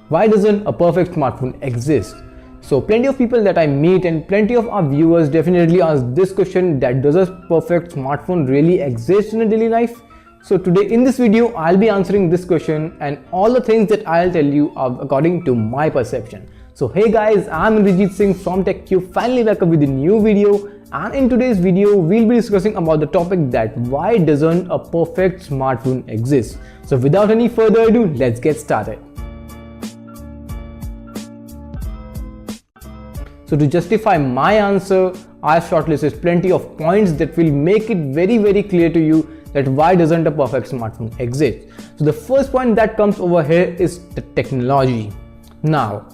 Why doesn't a perfect smartphone exist? So plenty of people that I meet and plenty of our viewers definitely ask this question, that does a perfect smartphone really exist in a daily life? So today in this video, I'll be answering this question, and all the things that I'll tell you are according to my perception. So hey guys, I'm Rijit Singh from TechQube, finally back up with a new video. And in today's video, we'll be discussing about the topic that why doesn't a perfect smartphone exist? So without any further ado, let's get started. So to justify my answer, I've shortlisted plenty of points that will make it very clear to you that why doesn't a perfect smartphone exist. So the first point that comes over here is the technology. Now,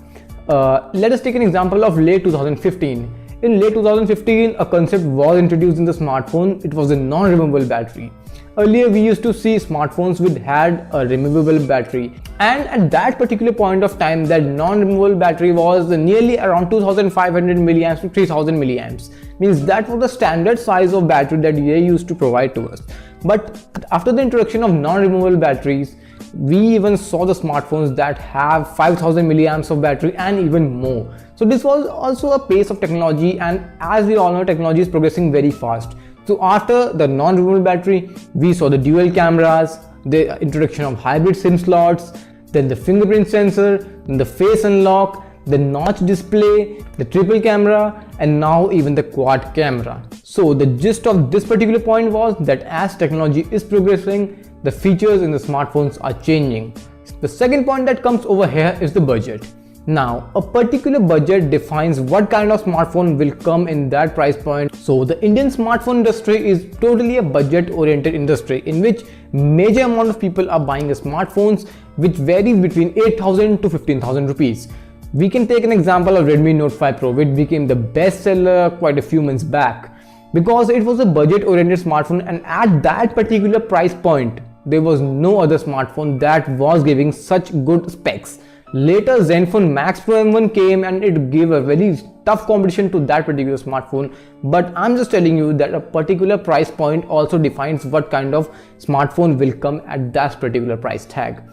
let us take an example of late 2015. In late 2015, a concept was introduced in the smartphone. It was a non-removable battery. Earlier, we used to see smartphones which had a removable battery, and at that particular point of time, that non-removable battery was nearly around 2500 milliamps to 3000 milliamps. Means that was the standard size of battery that they used to provide to us. But after the introduction of non-removable batteries, we even saw the smartphones that have 5000 milliamps of battery and even more. So this was also a pace of technology, and as we all know, technology is progressing very fast. So after the non-removable battery, we saw the dual cameras, the introduction of hybrid SIM slots, then the fingerprint sensor, then the face unlock, the notch display, the triple camera, and now even the quad camera. So the gist of this particular point was that as technology is progressing, the features in the smartphones are changing. The second point that comes over here is the budget. Now, a particular budget defines what kind of smartphone will come in that price point. So the Indian smartphone industry is totally a budget oriented industry in which major amount of people are buying smartphones which varies between 8,000 to 15,000 rupees. We can take an example of Redmi Note 5 Pro, which became the best seller quite a few months back because it was a budget oriented smartphone, and at that particular price point there was no other smartphone that was giving such good specs. Later, Zenfone Max Pro M1 came and it gave a very tough competition to that particular smartphone. But I'm just telling you that a particular price point also defines what kind of smartphone will come at that particular price tag.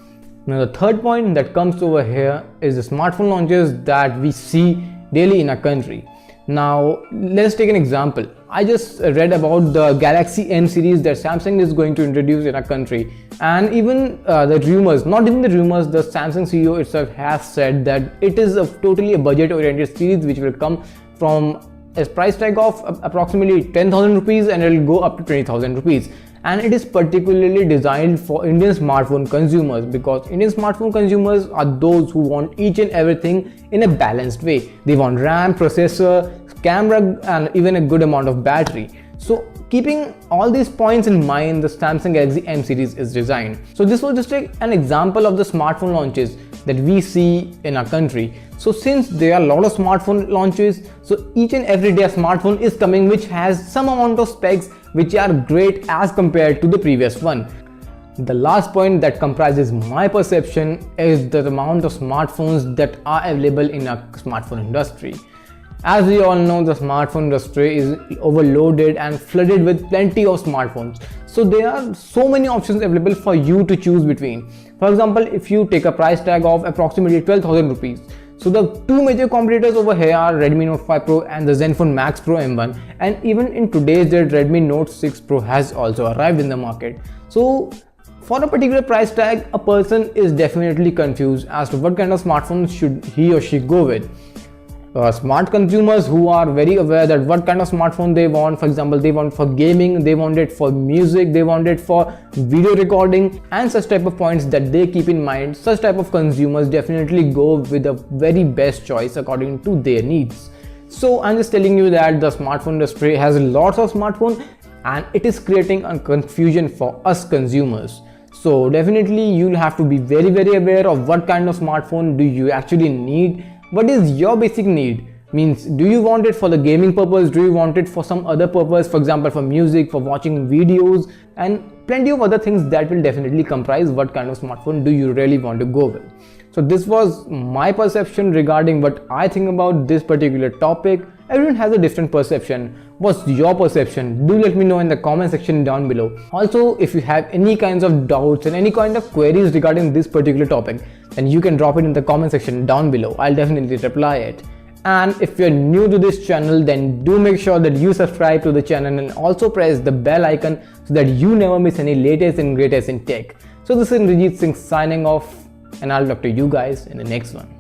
Now, the third point that comes over here is the smartphone launches that we see daily in our country. Now, let's take an example. I just read about the Galaxy M series that Samsung is going to introduce in our country, and even the rumors, not even the rumors, the Samsung CEO itself has said that it is totally a budget oriented series which will come from a price tag of approximately 10,000 rupees and it will go up to 20,000 rupees. And it is particularly designed for Indian smartphone consumers because Indian smartphone consumers are those who want each and everything in a balanced way. They want RAM, processor, camera, and even a good amount of battery. So keeping all these points in mind, the Samsung Galaxy M series is designed. So this was just an example of the smartphone launches that we see in our country. So since there are a lot of smartphone launches, so each and every day a smartphone is coming which has some amount of specs which are great as compared to the previous one. The last point that comprises my perception is the amount of smartphones that are available in our smartphone industry. As we all know, the smartphone industry is overloaded and flooded with plenty of smartphones. So there are so many options available for you to choose between. For example, if you take a price tag of approximately 12,000 rupees, so the two major competitors over here are Redmi Note 5 Pro and the Zenfone Max Pro M1, and even in today's date, Redmi Note 6 Pro has also arrived in the market. So for a particular price tag, a person is definitely confused as to what kind of smartphone should he or she go with. Smart consumers who are very aware that what kind of smartphone they want. For example, they want for gaming, they want it for music, they want it for video recording, and such type of points that they keep in mind. Such type of consumers definitely go with the very best choice according to their needs. So I'm just telling you that the smartphone industry has lots of smartphones and it is creating a confusion for us consumers. So definitely you'll have to be very aware of what kind of smartphone do you actually need. What is your basic need? Means, do you want it for the gaming purpose? Do you want it for some other purpose? For example, for music, for watching videos, and plenty of other things that will definitely comprise what kind of smartphone do you really want to go with. So this was my perception regarding what I think about this particular topic. Everyone has a different perception. What's your perception? Do let me know in the comment section down below. Also, if you have any kinds of doubts and any kind of queries regarding this particular topic, then you can drop it in the comment section down below. I'll definitely reply it. And if you're new to this channel, then do make sure that you subscribe to the channel and also press the bell icon so that you never miss any latest and greatest in tech. So this is Rijit Singh signing off, and I'll talk to you guys in the next one.